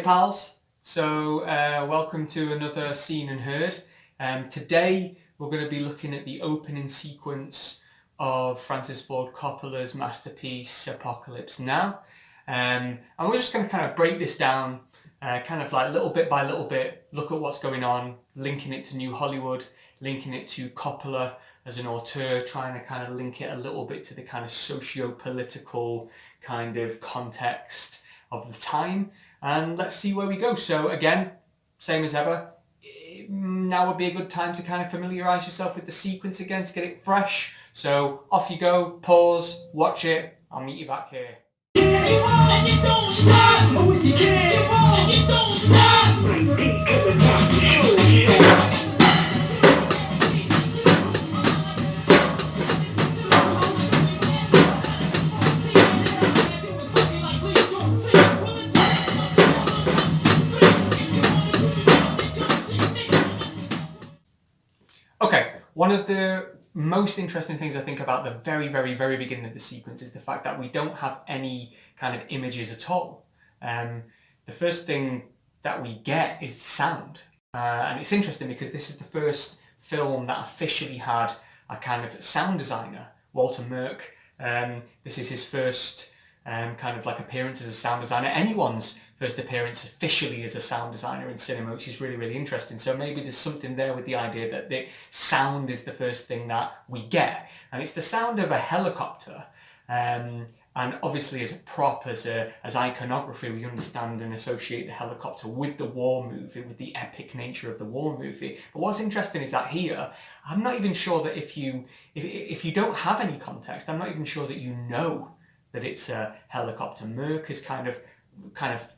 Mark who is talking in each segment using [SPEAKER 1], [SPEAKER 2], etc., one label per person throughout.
[SPEAKER 1] pals, so welcome to another Seen and Heard. Today we're going to be looking at the opening sequence of Francis Ford Coppola's masterpiece Apocalypse Now, and we're just going to kind of break this down kind of like little bit by little bit, look at what's going on, linking it to New Hollywood, linking it to Coppola as an auteur, trying to kind of link it a little bit to the kind of socio-political kind of context of the time, and let's see where we go. So again, same as ever, now would be a good time to kind of familiarise yourself with the sequence again to get it fresh. So off you go, pause, watch it, I'll meet you back here. Okay, one of the most interesting things I think about the very beginning of the sequence is the fact that we don't have any kind of images at all. The first thing that we get is sound, and it's interesting because this is the first film that officially had a kind of sound designer, Walter Merck. This is his first kind of like appearance as a sound designer, anyone's first appearance officially as a sound designer in cinema, which is really interesting. So maybe there's something there with the idea that the sound is the first thing that we get, and it's the sound of a helicopter, and obviously as a prop, as iconography, we understand and associate the helicopter with the war movie, with the epic nature of the war movie. But what's interesting is that here, I'm not even sure that if you don't have any context, I'm not even sure that you know that it's a helicopter. Merck has kind of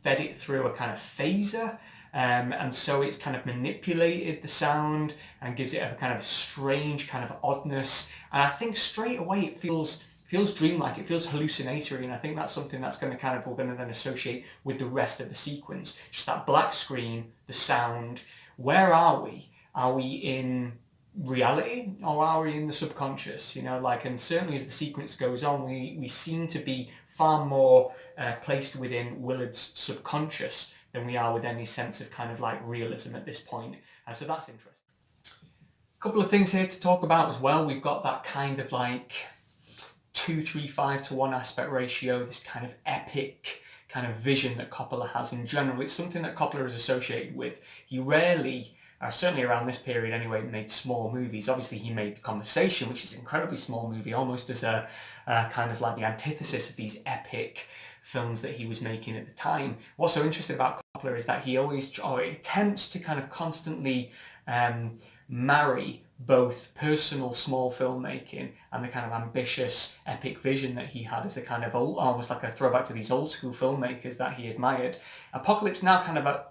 [SPEAKER 1] fed it through a kind of phaser, and so it's kind of manipulated the sound and gives it a kind of strange kind of oddness, and I think straight away it feels dreamlike, it feels hallucinatory, and I think that's something that's we're going to then associate with the rest of the sequence. Just that black screen, the sound. Where are we? Are we in reality, or are we in the subconscious? You know, like, and certainly as the sequence goes on, we seem to be far more placed within Willard's subconscious than we are with any sense of kind of like realism at this point. So that's interesting. A couple of things here to talk about as well. We've got that kind of like 2:3:5 to 1 aspect ratio, this kind of epic kind of vision that Coppola has in general. It's something that Coppola is associated with. He rarely, certainly around this period anyway, made small movies. Obviously he made The Conversation, which is an incredibly small movie, almost as a kind of like the antithesis of these epic films that he was making at the time. What's so interesting about Coppola is that he always attempts to kind of constantly marry both personal small filmmaking and the kind of ambitious epic vision that he had as a kind of old, almost like a throwback to these old school filmmakers that he admired. Apocalypse Now kind of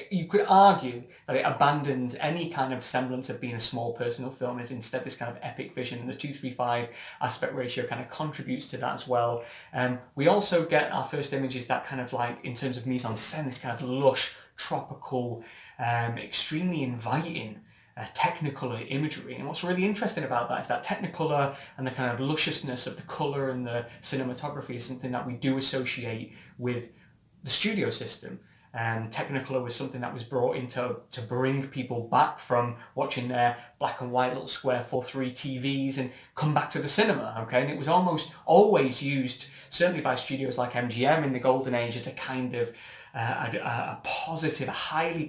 [SPEAKER 1] you could argue that it abandons any kind of semblance of being a small personal film, is instead this kind of epic vision, and the 2:3:5 aspect ratio kind of contributes to that as well. We also get our first images that kind of like, in terms of mise-en-scène, this kind of lush, tropical, extremely inviting Technicolor imagery. And what's really interesting about that is that Technicolor and the kind of lusciousness of the colour and the cinematography is something that we do associate with the studio system. Technicolor was something that was brought in to bring people back from watching their black and white little square 4:3 TVs and come back to the cinema, okay? And it was almost always used, certainly by studios like MGM in the golden age, as a kind of a positive, a highly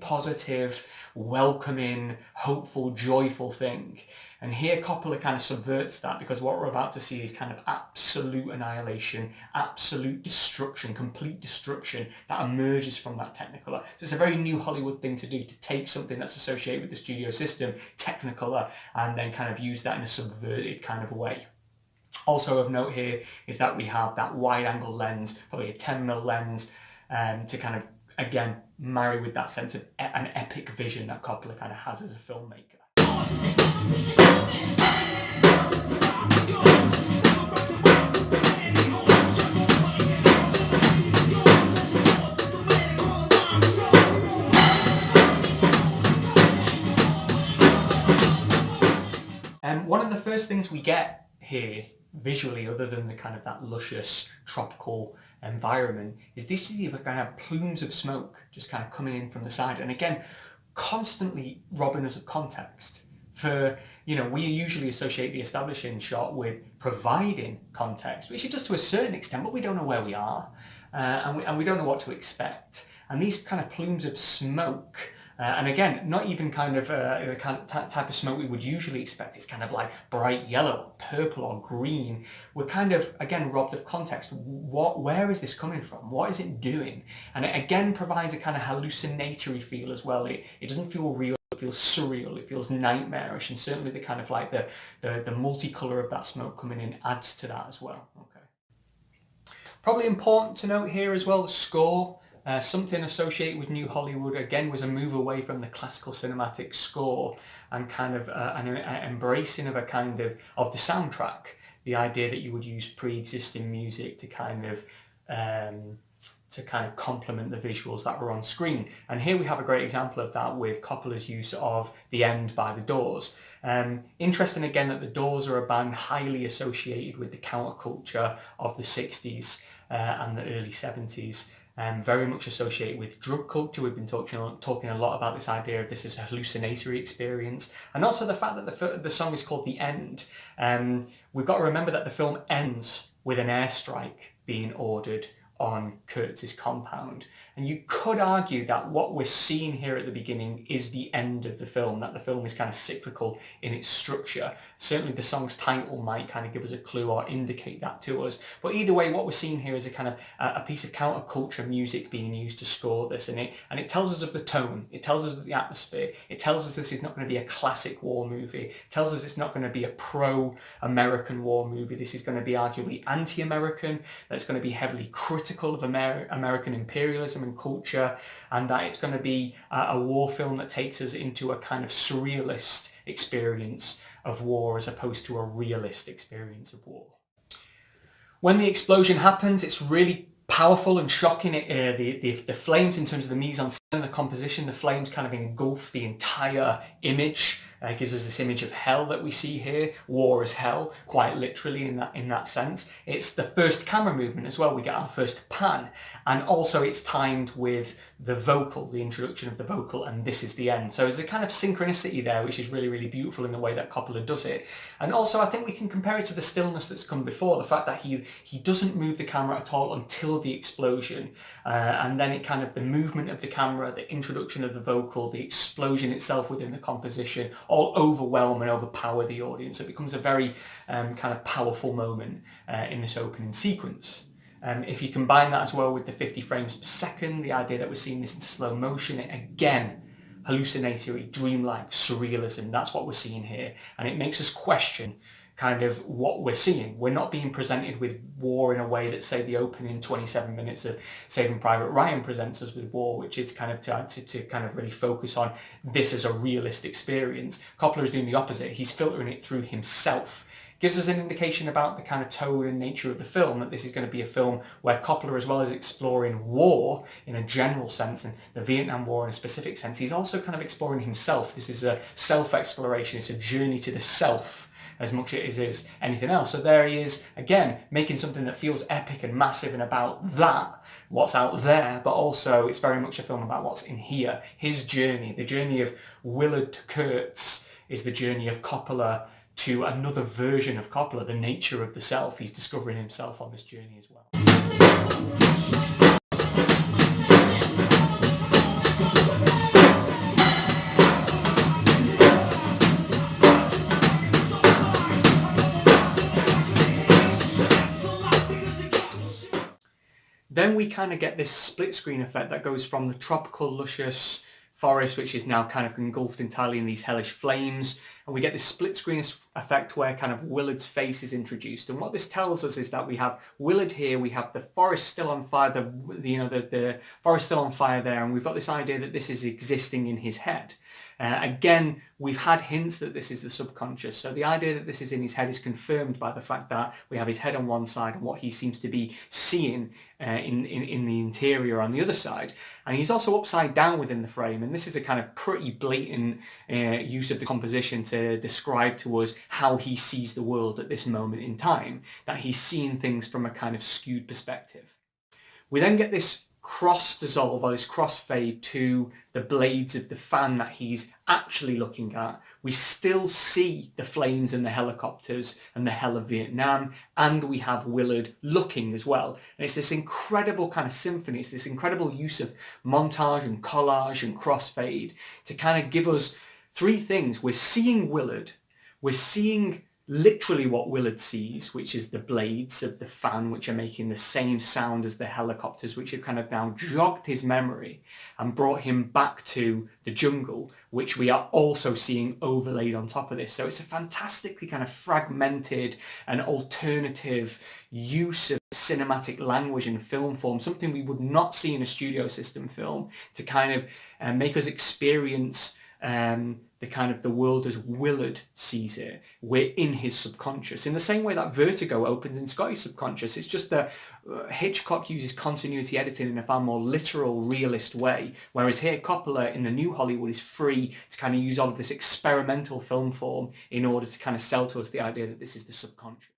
[SPEAKER 1] positive, welcoming, hopeful, joyful thing. And here Coppola kind of subverts that, because what we're about to see is kind of absolute annihilation, absolute destruction, complete destruction that emerges from that Technicolor. So it's a very New Hollywood thing to do, to take something that's associated with the studio system, Technicolor, and then kind of use that in a subverted kind of way. Also of note here is that we have that wide angle lens, probably a 10mm lens, to kind of, again, marry with that sense of an epic vision that Coppola kind of has as a filmmaker. One of the first things we get here visually, other than the kind of that luscious tropical environment is this is kind of plumes of smoke just kind of coming in from the side, and again constantly robbing us of context. For, you know, we usually associate the establishing shot with providing context, which it does to a certain extent, but we don't know where we are, and we don't know what to expect. And these kind of plumes of smoke, and again, not even kind of the kind of type of smoke we would usually expect. It's kind of like bright yellow, purple, or green. We're kind of, again, robbed of context. Where is this coming from? What is it doing? And it again provides a kind of hallucinatory feel as well. It doesn't feel real. It feels surreal, it feels nightmarish, and certainly the kind of like the multicolour of that smoke coming in adds to that as well. Okay. Probably important to note here as well, the score. Something associated with New Hollywood again was a move away from the classical cinematic score and kind of an embracing of a kind of the soundtrack. The idea that you would use pre-existing music to kind of complement the visuals that were on screen. And here we have a great example of that with Coppola's use of The End by the Doors. Interesting again that the Doors are a band highly associated with the counterculture of the 60s and the early 70s. Very much associated with drug culture. We've been talking a lot about this idea of this as a hallucinatory experience, and also the fact that the song is called The End. We've got to remember that the film ends with an airstrike being ordered on Kurtz's compound, and you could argue that what we're seeing here at the beginning is the end of the film, that the film is kind of cyclical in its structure. Certainly the song's title might kind of give us a clue or indicate that to us, but either way what we're seeing here is a kind of a piece of counterculture music being used to score this, and it tells us of the tone, it tells us of the atmosphere, it tells us this is not going to be a classic war movie, it tells us it's not going to be a pro-American war movie, this is going to be arguably anti-American, that it's going to be heavily critical of American imperialism and culture, and that it's going to be a war film that takes us into a kind of surrealist experience of war as opposed to a realist experience of war. When the explosion happens, it's really powerful and shocking. The flames, in terms of the mise en scène, the composition, the flames kind of engulf the entire image. It gives us this image of hell that we see here. War is hell, quite literally in that sense. It's the first camera movement as well. We get our first pan, and also it's timed with the vocal, the introduction of the vocal, and this is the end. So there's a kind of synchronicity there, which is really, really beautiful in the way that Coppola does it. And also I think we can compare it to the stillness that's come before, the fact that he doesn't move the camera at all until the explosion, and then it kind of, the movement of the camera, the introduction of the vocal, the explosion itself within the composition, all overwhelm and overpower the audience. It becomes a very kind of powerful moment in this opening sequence. If you combine that as well with the 50 frames per second, the idea that we're seeing this in slow motion, again, hallucinatory, dreamlike, surrealism, that's what we're seeing here. And it makes us question kind of what we're seeing. We're not being presented with war in a way that, say, the opening 27 minutes of Saving Private Ryan presents us with war, which is kind of to kind of really focus on this as a realist experience. Coppola is doing the opposite. He's filtering it through himself. Gives us an indication about the kind of tone and nature of the film, that this is going to be a film where Coppola, as well as exploring war in a general sense and the Vietnam War in a specific sense, he's also kind of exploring himself. This is a self-exploration. It's a journey to the self as much as it is anything else. So there he is, again, making something that feels epic and massive and about that, what's out there, but also it's very much a film about what's in here. His journey, the journey of Willard to Kurtz, is the journey of Coppola to another version of Coppola, the nature of the self. He's discovering himself on this journey as well. Then we kind of get this split screen effect that goes from the tropical, luscious forest, which is now kind of engulfed entirely in these hellish flames, and we get this split screen effect where kind of Willard's face is introduced. And what this tells us is that we have Willard here, we have the forest still on fire, the forest still on fire there, and we've got this idea that this is existing in his head. Again, we've had hints that this is the subconscious, so the idea that this is in his head is confirmed by the fact that we have his head on one side and what he seems to be seeing in the interior on the other side. And he's also upside down within the frame, and this is a kind of pretty blatant use of the composition to describe to us how he sees the world at this moment in time, that he's seeing things from a kind of skewed perspective. We then get this cross dissolve, or this crossfade to the blades of the fan that he's actually looking at. We still see the flames and the helicopters and the hell of Vietnam, and we have Willard looking as well. And it's this incredible kind of symphony, it's this incredible use of montage and collage and crossfade to kind of give us three things. We're seeing Willard, we're seeing literally what Willard sees, which is the blades of the fan, which are making the same sound as the helicopters, which have kind of now jogged his memory and brought him back to the jungle, which we are also seeing overlaid on top of this. So it's a fantastically kind of fragmented and alternative use of cinematic language and film form, something we would not see in a studio system film, to kind of make us experience the kind of the world as Willard sees it. We're in his subconscious, in the same way that Vertigo opens in Scotty's subconscious. It's just that Hitchcock uses continuity editing in a far more literal, realist way, whereas here Coppola in the new Hollywood is free to kind of use all of this experimental film form in order to kind of sell to us the idea that this is the subconscious.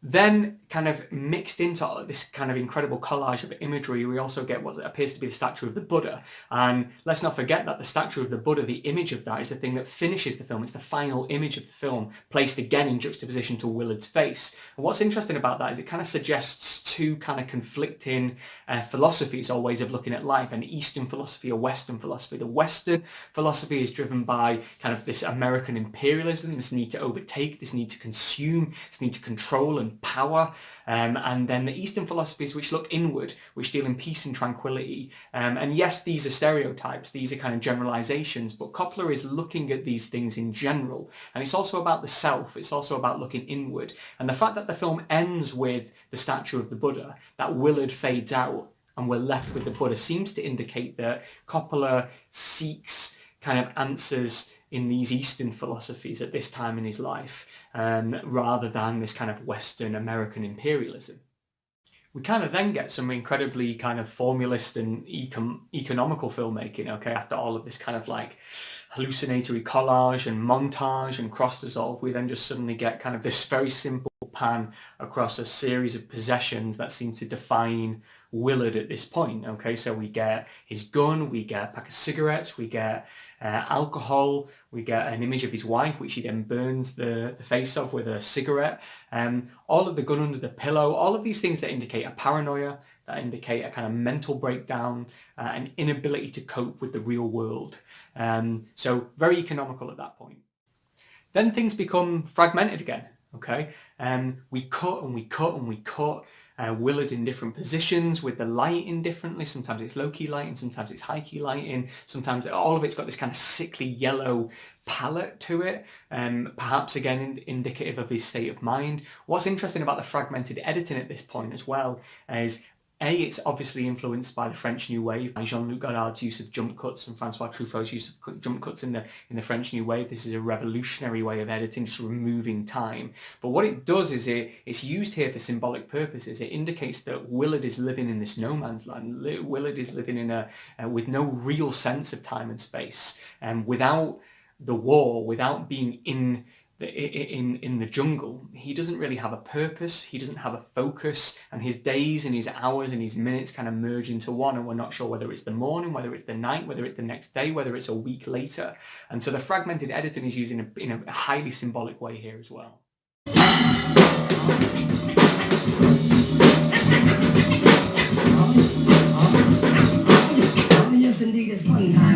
[SPEAKER 1] Then, kind of mixed into this kind of incredible collage of imagery, we also get what appears to be the statue of the Buddha. And let's not forget that the statue of the Buddha, the image of that, is the thing that finishes the film. It's the final image of the film, placed again in juxtaposition to Willard's face. And what's interesting about that is it kind of suggests two kind of conflicting philosophies or ways of looking at life: an Eastern philosophy, a Western philosophy. The Western philosophy is driven by kind of this American imperialism, this need to overtake, this need to consume, this need to control and power, and then the Eastern philosophies which look inward, which deal in peace and tranquility. And yes, these are stereotypes, these are kind of generalizations, but Coppola is looking at these things in general, and it's also about the self, it's also about looking inward. And the fact that the film ends with the statue of the Buddha, that Willard fades out and we're left with the Buddha, seems to indicate that Coppola seeks kind of answers in these Eastern philosophies at this time in his life, rather than this kind of Western American imperialism. We kind of then get some incredibly kind of formulist and economical filmmaking, okay, after all of this kind of like hallucinatory collage and montage and cross dissolve. We then just suddenly get kind of this very simple pan across a series of possessions that seem to define Willard at this point. Okay, so we get his gun, we get a pack of cigarettes, we get alcohol, we get an image of his wife, which he then burns the face of with a cigarette, all of the gun under the pillow, all of these things that indicate a paranoia, that indicate a kind of mental breakdown, an inability to cope with the real world. So very economical at that point. Then things become fragmented again, okay? We cut and we cut and we cut. Willard in different positions with the lighting differently. Sometimes it's low-key lighting, sometimes it's high-key lighting, sometimes all of it's got this kind of sickly yellow palette to it, perhaps again indicative of his state of mind. What's interesting about the fragmented editing at this point as well is it's obviously influenced by the French New Wave, by Jean-Luc Godard's use of jump cuts and Francois Truffaut's use of jump cuts in the French New Wave. This is a revolutionary way of editing, just removing time. But what it does is it's used here for symbolic purposes. It indicates that Willard is living in this no man's land. Willard is living in with no real sense of time and space, and without the war, without being in the jungle, he doesn't really have a purpose, he doesn't have a focus, and his days and his hours and his minutes kind of merge into one, and we're not sure whether it's the morning, whether it's the night, whether it's the next day, whether it's a week later. And so the fragmented editing is used in a highly symbolic way here as well.
[SPEAKER 2] Yes, indeed, it's one time.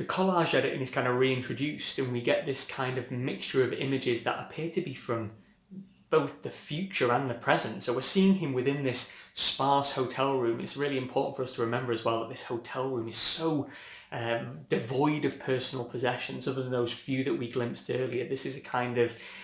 [SPEAKER 1] Collage editing is kind of reintroduced, and we get this kind of mixture of images that appear to be from both the future and the present. So we're seeing him within this sparse hotel room. It's really important for us to remember as well that this hotel room is so devoid of personal possessions other than those few that we glimpsed earlier. This is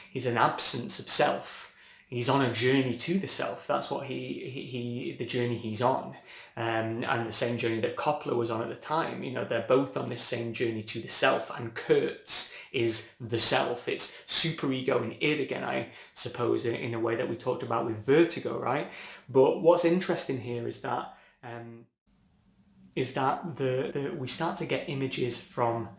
[SPEAKER 1] he's an absence of self. He's on a journey to the self. That's what the journey he's on, and the same journey that Coppola was on at the time. You know, they're both on this same journey to the self, and Kurtz is the self. It's superego and id again, I suppose, in a way that we talked about with Vertigo, right? But what's interesting here is that is that we start to get images from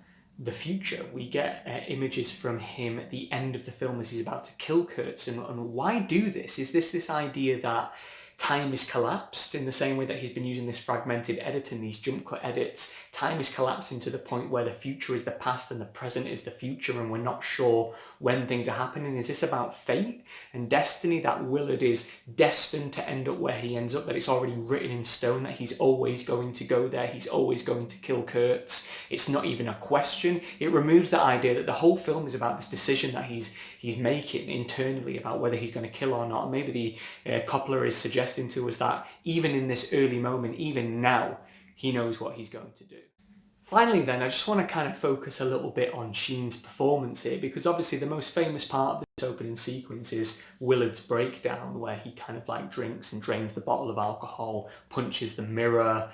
[SPEAKER 1] the future. We get images from him at the end of the film as he's about to kill Kurtz. And why do this? Is this idea that time is collapsed in the same way that he's been using this fragmented editing, these jump cut edits? Time is collapsing to the point where the future is the past and the present is the future, and we're not sure when things are happening. Is this about fate and destiny, that Willard is destined to end up where he ends up, that it's already written in stone, that he's always going to go there, he's always going to kill Kurtz? It's not even a question. It removes the idea that the whole film is about this decision that he's making internally about whether he's going to kill or not. And maybe Coppola is suggesting to us that even in this early moment, even now, he knows what he's going to do. Finally then, I just want to kind of focus a little bit on Sheen's performance here, because obviously the most famous part of this opening sequence is Willard's breakdown, where he kind of like drinks and drains the bottle of alcohol, punches the mirror,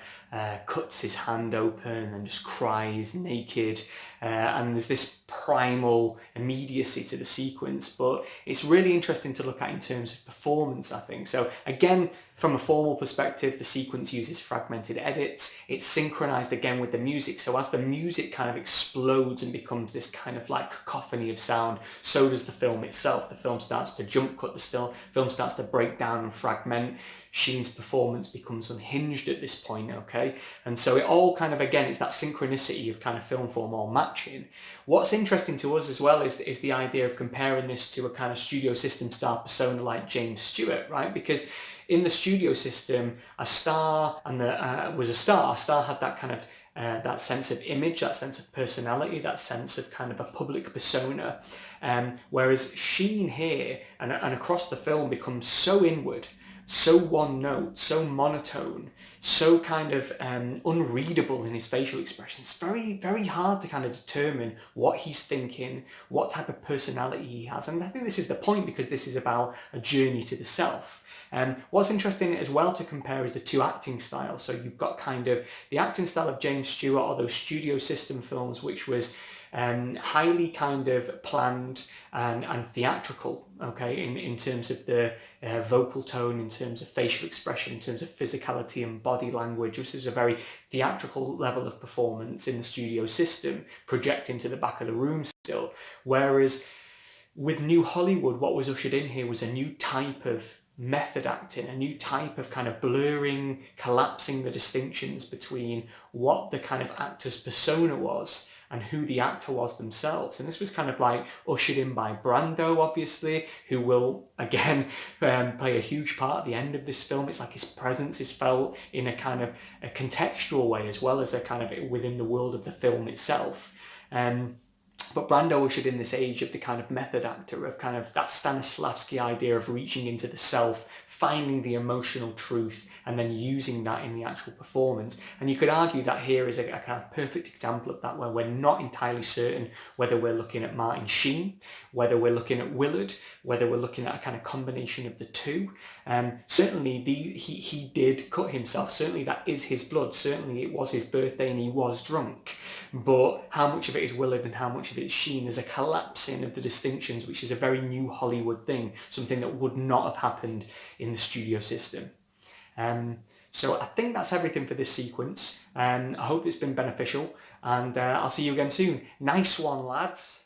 [SPEAKER 1] cuts his hand open and just cries naked. And there's this primal immediacy to the sequence, but it's really interesting to look at in terms of performance, I think. So again, from a formal perspective, the sequence uses fragmented edits. It's synchronized again with the music. So as the music kind of explodes and becomes this kind of like cacophony of sound, so does the film itself. The film starts to jump cut, the film starts to break down and fragment. Sheen's performance becomes unhinged at this point, okay? And so it all kind of, again, it's that synchronicity of kind of film form all matching. What's interesting to us as well is the idea of comparing this to a kind of studio system star persona like James Stewart, right? Because in the studio system, a star was a star. A star had that kind of that sense of image, that sense of personality, that sense of kind of a public persona. Whereas Sheen here and across the film becomes so inward, so one note, so monotone, so kind of unreadable in his facial expressions. It's very, very hard to kind of determine what he's thinking, what type of personality he has. And I think this is the point, because this is about a journey to the self. What's interesting as well to compare is the two acting styles. So you've got kind of the acting style of James Stewart, or those studio system films, which was highly kind of planned and theatrical, okay, in terms of the vocal tone, in terms of facial expression, in terms of physicality and body language. This is a very theatrical level of performance in the studio system, projecting to the back of the room still. Whereas with New Hollywood, what was ushered in here was a new type of method acting, a new type of kind of blurring, collapsing the distinctions between what the kind of actor's persona was and who the actor was themselves. And this was kind of like ushered in by Brando, obviously, who will again play a huge part at the end of this film. It's like his presence is felt in a kind of a contextual way, as well as a kind of within the world of the film itself. But Brando ushered in this age of the kind of method actor, of kind of that Stanislavski idea of reaching into the self, finding the emotional truth, and then using that in the actual performance. And you could argue that here is a kind of perfect example of that, where we're not entirely certain whether we're looking at Martin Sheen, whether we're looking at Willard, whether we're looking at a kind of combination of the two. Certainly he did cut himself. Certainly that is his blood. Certainly it was his birthday and he was drunk. But how much of it is Willard and how much of it is Sheen? There's a collapsing of the distinctions, which is a very new Hollywood thing, something that would not have happened in the studio system. So I think that's everything for this sequence. I hope it's been beneficial, and I'll see you again soon. Nice one, lads.